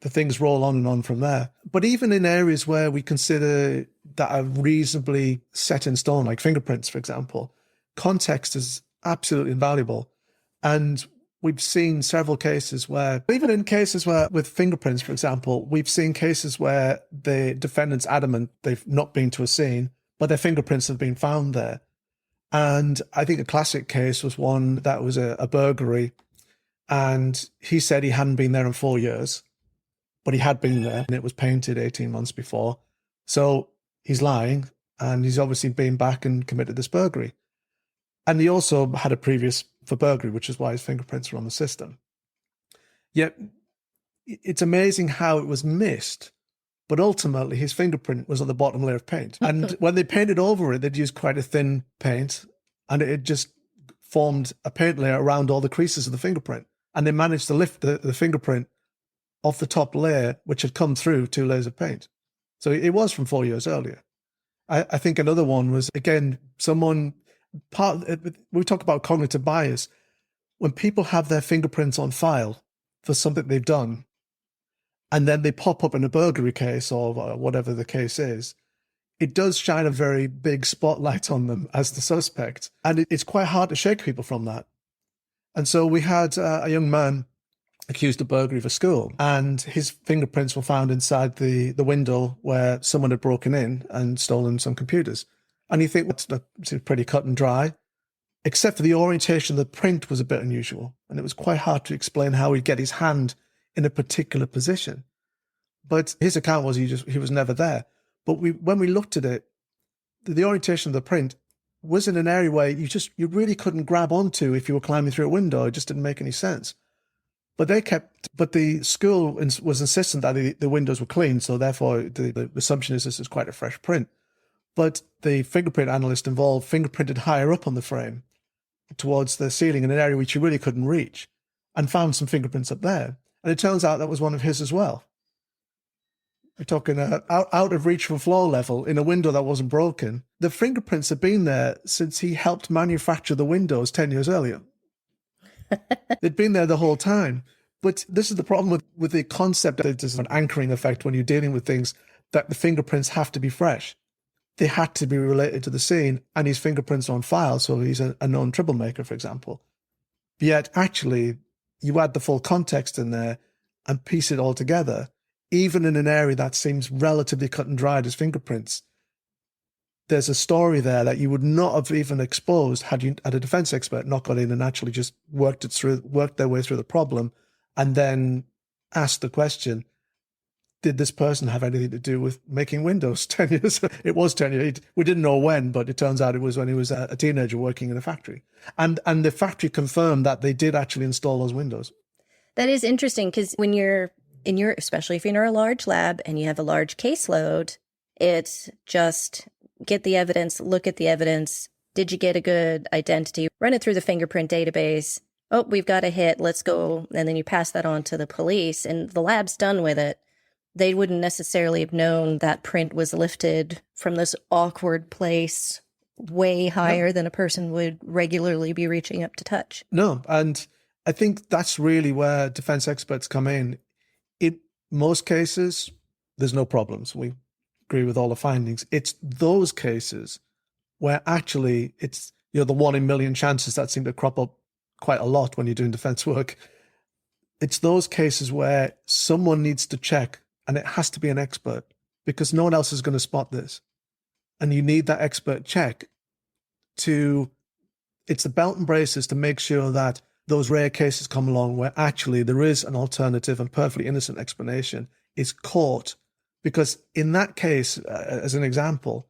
the things roll on and on from there. But even in areas where we consider that are reasonably set in stone, like fingerprints, for example, context is absolutely invaluable. And we've seen several cases where, even in cases where, with fingerprints, for example, we've seen cases where the defendant's adamant they've not been to a scene, but their fingerprints have been found there. And I think a classic case was one that was a burglary. And he said he hadn't been there in 4 years, but he had been there and it was painted 18 months before. So he's lying and he's obviously been back and committed this burglary. And he also had a previous for burglary, which is why his fingerprints were on the system. Yet it's amazing how it was missed, but ultimately his fingerprint was on the bottom layer of paint. And when they painted over it, they'd used quite a thin paint and it just formed a paint layer around all the creases of the fingerprint. And they managed to lift the fingerprint off the top layer, which had come through 2 layers of paint. So it was from 4 years earlier. I think another one was, again, we talk about cognitive bias. When people have their fingerprints on file for something they've done, and then they pop up in a burglary case or whatever the case is, it does shine a very big spotlight on them as the suspect. And it's quite hard to shake people from that. And so we had a young man accused of burglary of a school, and his fingerprints were found inside the window where someone had broken in and stolen some computers. And you think, that's pretty cut and dry, except for the orientation of the print was a bit unusual. And it was quite hard to explain how he'd get his hand in a particular position. But his account was he was never there. But when we looked at it, the orientation of the print was in an area where you really couldn't grab onto if you were climbing through a window. It just didn't make any sense. But the school was insistent that the windows were clean, so therefore the assumption is this is quite a fresh print. But the fingerprint analyst involved fingerprinted higher up on the frame towards the ceiling in an area which you really couldn't reach, and found some fingerprints up there. And it turns out that was one of his as well. We're talking out of reach from floor level in a window that wasn't broken. The fingerprints have been there since he helped manufacture the windows 10 years earlier. They'd been there the whole time. But this is the problem with the concept that there's an anchoring effect when you're dealing with things, that the fingerprints have to be fresh. They had to be related to the scene, and his fingerprints are on file, so he's a known troublemaker, for example. Yet, actually, you add the full context in there and piece it all together, even in an area that seems relatively cut and dried as fingerprints. There's a story there that you would not have even exposed had a defense expert not got in and actually just worked their way through the problem and then asked the question, did this person have anything to do with making windows 10 years? It was 10 years. We didn't know when, but it turns out it was when he was a teenager working in a factory. And the factory confirmed that they did actually install those windows.
That is interesting because when you're especially if you're in a large lab and you have a large caseload, it's just get the evidence, look at the evidence. Did you get a good identity? Run it through the fingerprint database. Oh, we've got a hit. Let's go. And then you pass that on to the police and the lab's done with it. They wouldn't necessarily have known that print was lifted from this awkward place way higher than a person would regularly be reaching up to touch.
No, and I think that's really where defense experts come in. In most cases, there's no problems. We agree with all the findings. It's those cases where actually it's, the 1 in a million chances that seem to crop up quite a lot when you're doing defense work. It's those cases where someone needs to check and it has to be an expert because no one else is going to spot this. And you need that expert check it's the belt and braces to make sure that those rare cases come along where actually there is an alternative and perfectly innocent explanation is caught. Because in that case, as an example,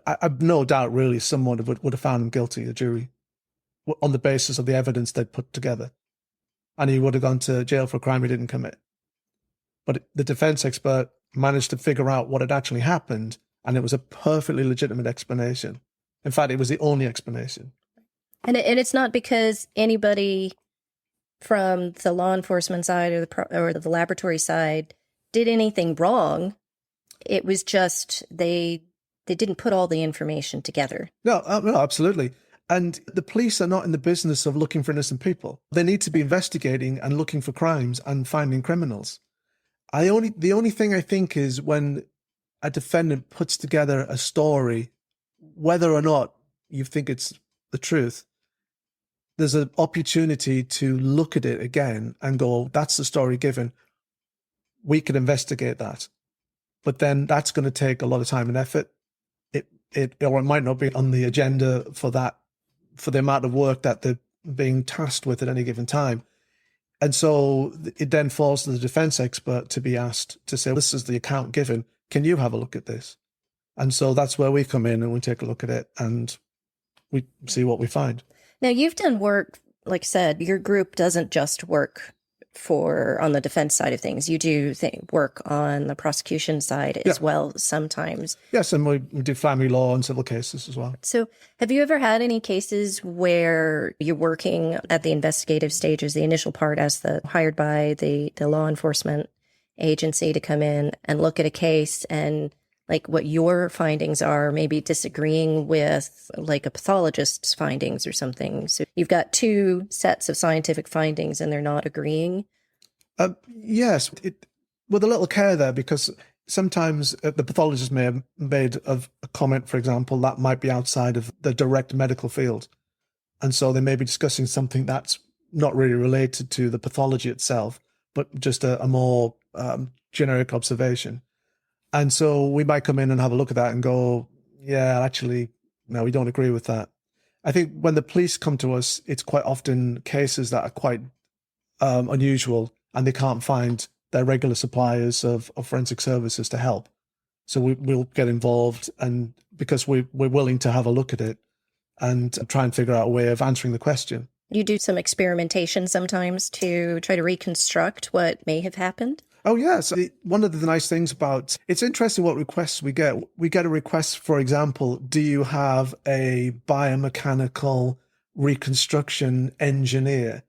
I've no doubt really someone would have found him guilty, a jury, on the basis of the evidence they'd put together. And he would have gone to jail for a crime he didn't commit. But the defense expert managed to figure out what had actually happened, and it was a perfectly legitimate explanation. In fact, it was the only explanation.
And it's not because anybody from the law enforcement side or the laboratory side did anything wrong. It was just they didn't put all the information together.
No, absolutely. And the police are not in the business of looking for innocent people. They need to be investigating and looking for crimes and finding criminals. The only thing I think is when a defendant puts together a story, whether or not you think it's the truth, there's an opportunity to look at it again and go, that's the story given. We can investigate that. But then that's going to take a lot of time and effort. Or it might not be on the agenda for the amount of work that they're being tasked with at any given time. And so it then falls to the defense expert to be asked to say, this is the account given. Can you have a look at this? And so that's where we come in and we take a look at it and we see what we find.
Now, you've done work, like I said, your group doesn't just work on the defense side of things. You do work on the prosecution side as well sometimes. Yes,
and we do family law and civil cases as well.
So have you ever had any cases where you're working at the investigative stages, the initial part as hired by the law enforcement agency to come in and look at a case and like what your findings are, maybe disagreeing with like a pathologist's findings or something? So you've got two sets of scientific findings and they're not agreeing?
Yes, with a little care there, because sometimes the pathologist may have made a comment, for example, that might be outside of the direct medical field. And so they may be discussing something that's not really related to the pathology itself, but just a more generic observation. And so we might come in and have a look at that and go, yeah, actually, no, we don't agree with that. I think when the police come to us, it's quite often cases that are quite unusual and they can't find their regular suppliers of forensic services to help. So we'll get involved, and because we're willing to have a look at it and try and figure out a way of answering the question.
You do some experimentation sometimes to try to reconstruct what may have happened?
Oh, yes. One of the nice things about it's interesting what requests we get. We get a request, for example, do you have a biomechanical reconstruction engineer?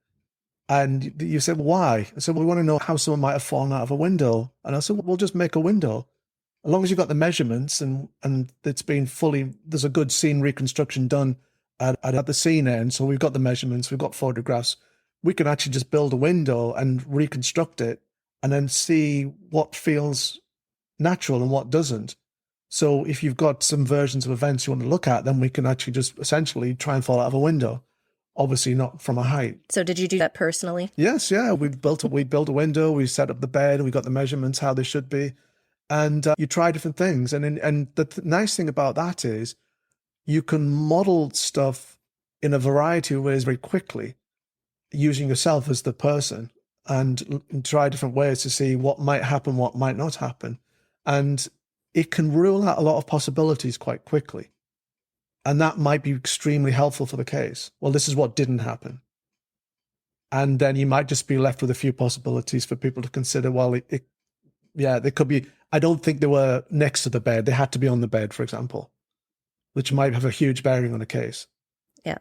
And you said, why? I said, well, we want to know how someone might have fallen out of a window. And I said, well, we'll just make a window. As long as you've got the measurements and it's been there's a good scene reconstruction done at the scene end. So we've got the measurements, we've got photographs. We can actually just build a window and reconstruct it, and then see what feels natural and what doesn't. So if you've got some versions of events you want to look at, then we can actually just essentially try and fall out of a window. Obviously not from a height.
So did you do that personally?
Yes, yeah. We built a window, we set up the bed, we got the measurements, how they should be. And you try different things. And the nice thing about that is you can model stuff in a variety of ways very quickly, using yourself as the person, and try different ways to see what might happen, what might not happen. And it can rule out a lot of possibilities quite quickly. And that might be extremely helpful for the case. Well, this is what didn't happen. And then you might just be left with a few possibilities for people to consider. Well, they could be, I don't think they were next to the bed. They had to be on the bed, for example, which might have a huge bearing on a case.
Yeah.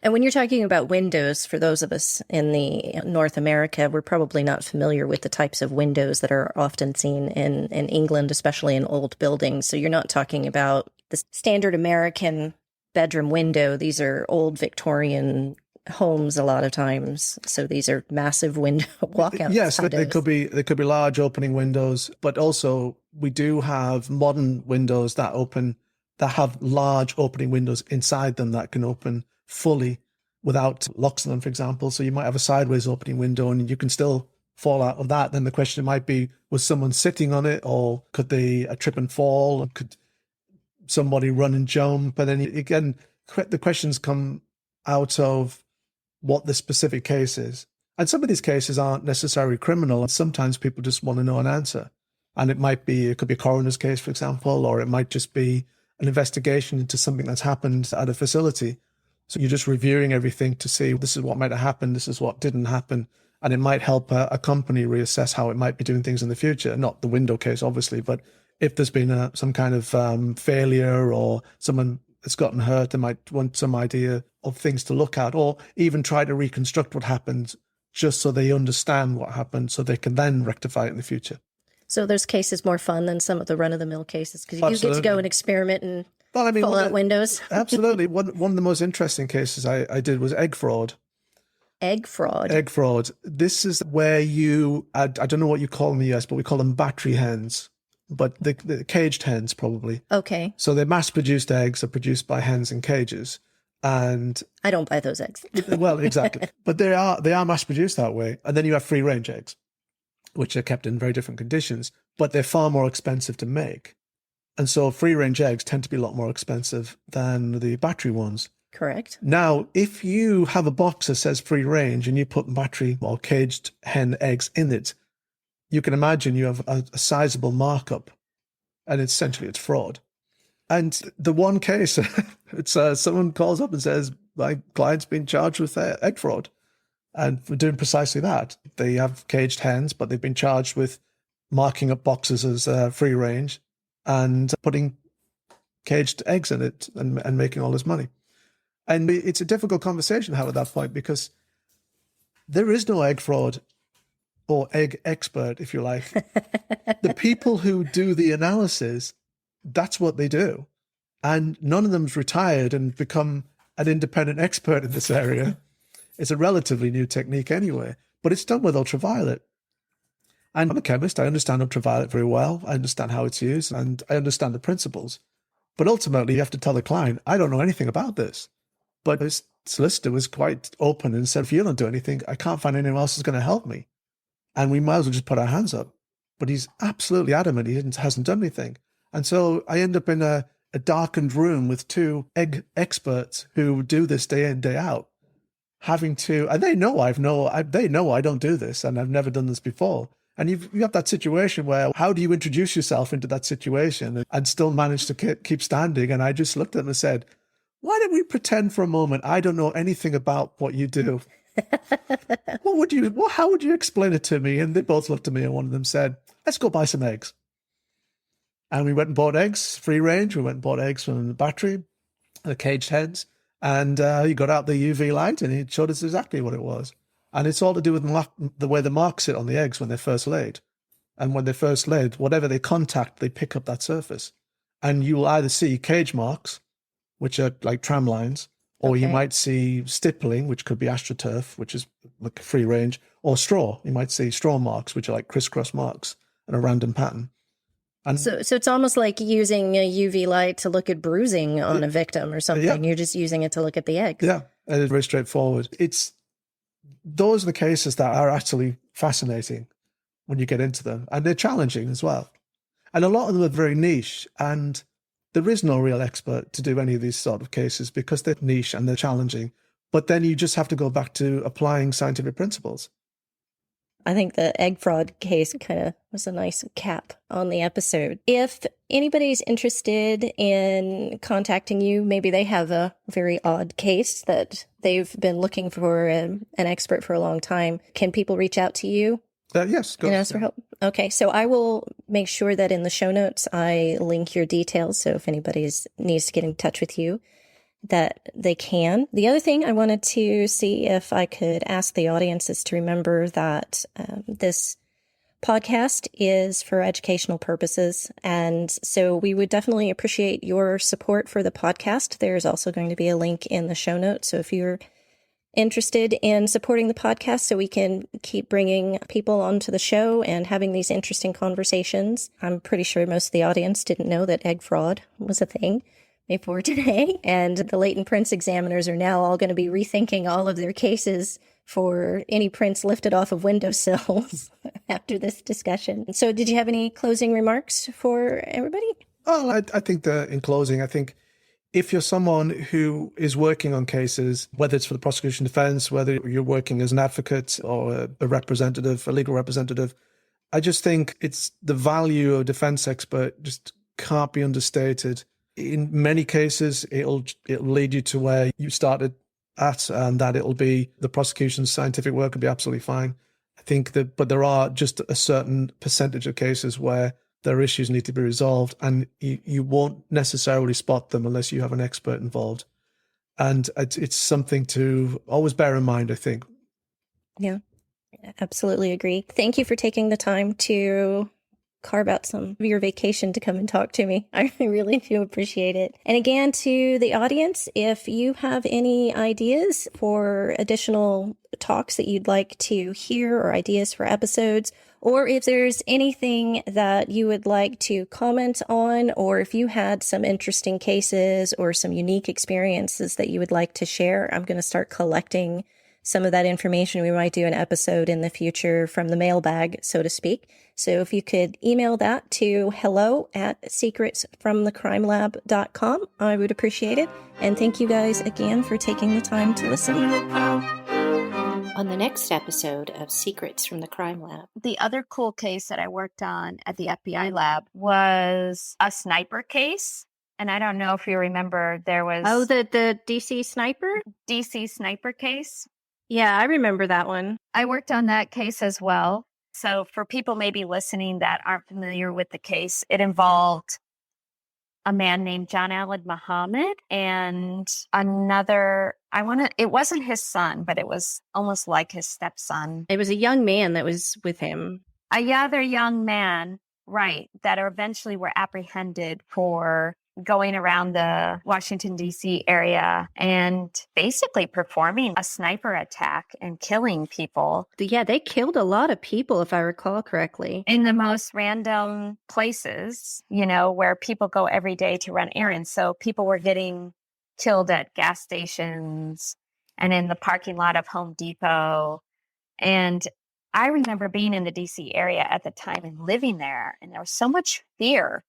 And when you're talking about windows, for those of us in the North America, we're probably not familiar with the types of windows that are often seen in England, especially in old buildings. So you're not talking about the standard American bedroom window. These are old Victorian homes a lot of times. So these are massive window walkout.
Yes, they could be large opening windows, but also we do have modern windows that have large opening windows inside them that can open fully without locks on them, for example. So you might have a sideways opening window and you can still fall out of that, then the question might be, was someone sitting on it, or could they trip and fall? Or could somebody run and jump? And then again, the questions come out of what the specific case is. And some of these cases aren't necessarily criminal. Sometimes people just want to know an answer. And it could be a coroner's case, for example, or it might just be an investigation into something that's happened at a facility. So you're just reviewing everything to see, this is what might have happened, this is what didn't happen. And it might help a company reassess how it might be doing things in the future. Not the window case, obviously, but if there's been some kind of failure or someone that's gotten hurt, they might want some idea of things to look at, or even try to reconstruct what happened just so they understand what happened so they can then rectify it in the future.
So those cases more fun than some of the run-of-the-mill cases because you get to go and experiment and fall out windows.
Absolutely. One of the most interesting cases I did was egg fraud.
Egg fraud?
Egg fraud. This is where I don't know what you call them in the US, but we call them battery hens. But the caged hens, probably.
Okay.
So they're mass-produced eggs are produced by hens in cages. And
I don't buy those eggs.
Well, exactly. But they are mass-produced that way. And then you have free-range eggs, which are kept in very different conditions, but they're far more expensive to make. And so free-range eggs tend to be a lot more expensive than the battery ones.
Correct.
Now, if you have a box that says free-range and you put battery or caged hen eggs in it, you can imagine you have a sizable markup, and essentially it's fraud. And the one case, it's someone calls up and says, my client's been charged with egg fraud. And we're doing precisely that. They have caged hens, but they've been charged with marking up boxes as free range and putting caged eggs in it and making all this money. And it's a difficult conversation to have at that point because there is no egg fraud or egg expert, if you like. The people who do the analysis, that's what they do. And none of them's retired and become an independent expert in this area. It's a relatively new technique anyway, but it's done with ultraviolet. And I'm a chemist. I understand ultraviolet very well. I understand how it's used and I understand the principles. But ultimately, you have to tell the client, I don't know anything about this. But his solicitor was quite open and said, if you don't do anything, I can't find anyone else who's going to help me. And we might as well just put our hands up. But he's absolutely adamant he hasn't done anything. And so I end up in a darkened room with two egg experts who do this day in, day out, having to, and they know they know I don't do this and I've never done this before. And you have that situation where, how do you introduce yourself into that situation and still manage to keep standing? And I just looked at them and said, why don't we pretend for a moment I don't know anything about what you do? How would you explain it to me? And they both looked at me and one of them said, let's go buy some eggs. And we went and bought eggs, free range. We went and bought eggs from the battery, the caged hens. And he got out the UV light and he showed us exactly what it was. And it's all to do with the way the marks sit on the eggs when they're first laid. And when they're first laid, whatever they contact, they pick up that surface. And you will either see cage marks, which are like tram lines, or you might see stippling, which could be astroturf, which is like free range, or straw. You might see straw marks, which are like crisscross marks in a random pattern. And
so it's almost like using a UV light to look at bruising on a victim or something. Yeah. You're just using it to look at the eggs.
Yeah, and it's very straightforward. Those are the cases that are actually fascinating when you get into them, and they're challenging as well. And a lot of them are very niche, and there is no real expert to do any of these sort of cases because they're niche and they're challenging. But then you just have to go back to applying scientific principles.
I think the egg fraud case kind of was a nice cap on the episode. If anybody's interested in contacting you, maybe they have a very odd case that they've been looking for an expert for a long time, can people reach out to you?
Yes.
And ask for help? Okay, so I will make sure that in the show notes I link your details, so if anybody needs to get in touch with you, that they can. The other thing I wanted to see if I could ask the audience is to remember that this podcast is for educational purposes, and so we would definitely appreciate your support for the podcast. There's also going to be a link in the show notes, so if you're interested in supporting the podcast so we can keep bringing people onto the show and having these interesting conversations. I'm pretty sure most of the audience didn't know that egg fraud was a thing before today. And the latent prints examiners are now all going to be rethinking all of their cases for any prints lifted off of windowsills after this discussion. So did you have any closing remarks for everybody?
Oh, I think that in closing, I think if you're someone who is working on cases, whether it's for the prosecution defense, whether you're working as an advocate or a representative, a legal representative, I just think it's the value of a defense expert just can't be understated. In many cases, it'll lead you to where you started at, and that it'll be the prosecution's scientific work will be absolutely fine. I think that, but there are just a certain percentage of cases where their issues need to be resolved, and you won't necessarily spot them unless you have an expert involved. And it's something to always bear in mind, I think.
Yeah, absolutely agree. Thank you for taking the time to carve out some of your vacation to come and talk to me. I really do appreciate it. And again, to the audience, if you have any ideas for additional talks that you'd like to hear or ideas for episodes, or if there's anything that you would like to comment on, or if you had some interesting cases or some unique experiences that you would like to share, I'm going to start collecting some of that information. We might do an episode in the future from the mailbag, so to speak. So if you could email that to hello@secretsfromthecrimelab.com, I would appreciate it. And thank you guys again for taking the time to listen. On the next episode of Secrets from the Crime Lab.
The other cool case that I worked on at the FBI lab was a sniper case. And I don't know if you remember, there was...
Oh, the DC sniper?
DC sniper case.
Yeah, I remember that one.
I worked on that case as well. So for people maybe listening that aren't familiar with the case, it involved a man named John Allen Muhammad and another, it wasn't his son, but it was almost like his stepson.
It was a young man that was with him.
A other young man, right, that eventually were apprehended for going around the Washington, D.C. area and basically performing a sniper attack and killing people.
Yeah, they killed a lot of people, if I recall correctly.
In the most random places, where people go every day to run errands. So people were getting killed at gas stations and in the parking lot of Home Depot. And I remember being in the D.C. area at the time and living there, and there was so much fear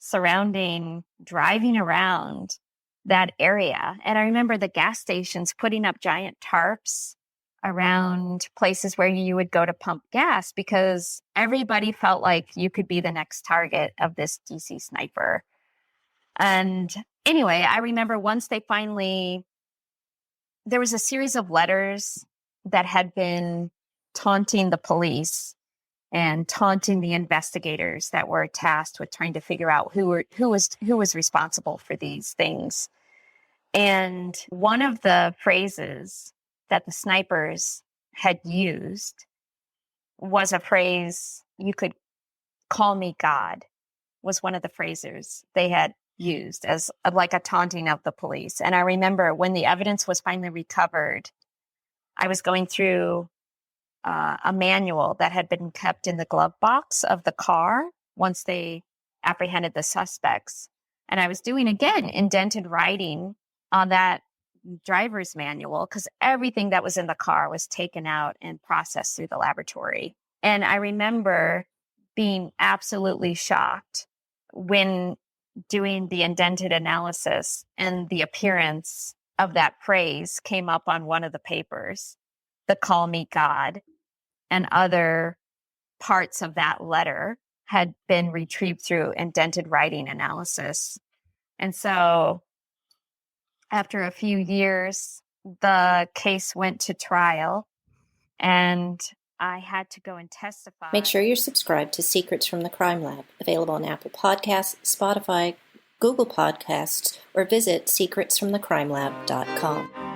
surrounding driving around that area. And I remember the gas stations putting up giant tarps around places where you would go to pump gas because everybody felt like you could be the next target of this DC sniper. And anyway, I remember once there was a series of letters that had been taunting the police and taunting the investigators that were tasked with trying to figure out who was responsible for these things. And one of the phrases that the snipers had used was a phrase, "You could call me God," was one of the phrases they had used as like a taunting of the police. And I remember when the evidence was finally recovered, I was going through a manual that had been kept in the glove box of the car once they apprehended the suspects. And I was doing, again, indented writing on that driver's manual because everything that was in the car was taken out and processed through the laboratory. And I remember being absolutely shocked when doing the indented analysis and the appearance of that phrase came up on one of the papers, the "Call Me God," and other parts of that letter had been retrieved through indented writing analysis. And so after a few years, the case went to trial and I had to go and testify.
Make sure you're subscribed to Secrets from the Crime Lab, available on Apple Podcasts, Spotify, Google Podcasts, or visit secretsfromthecrimelab.com.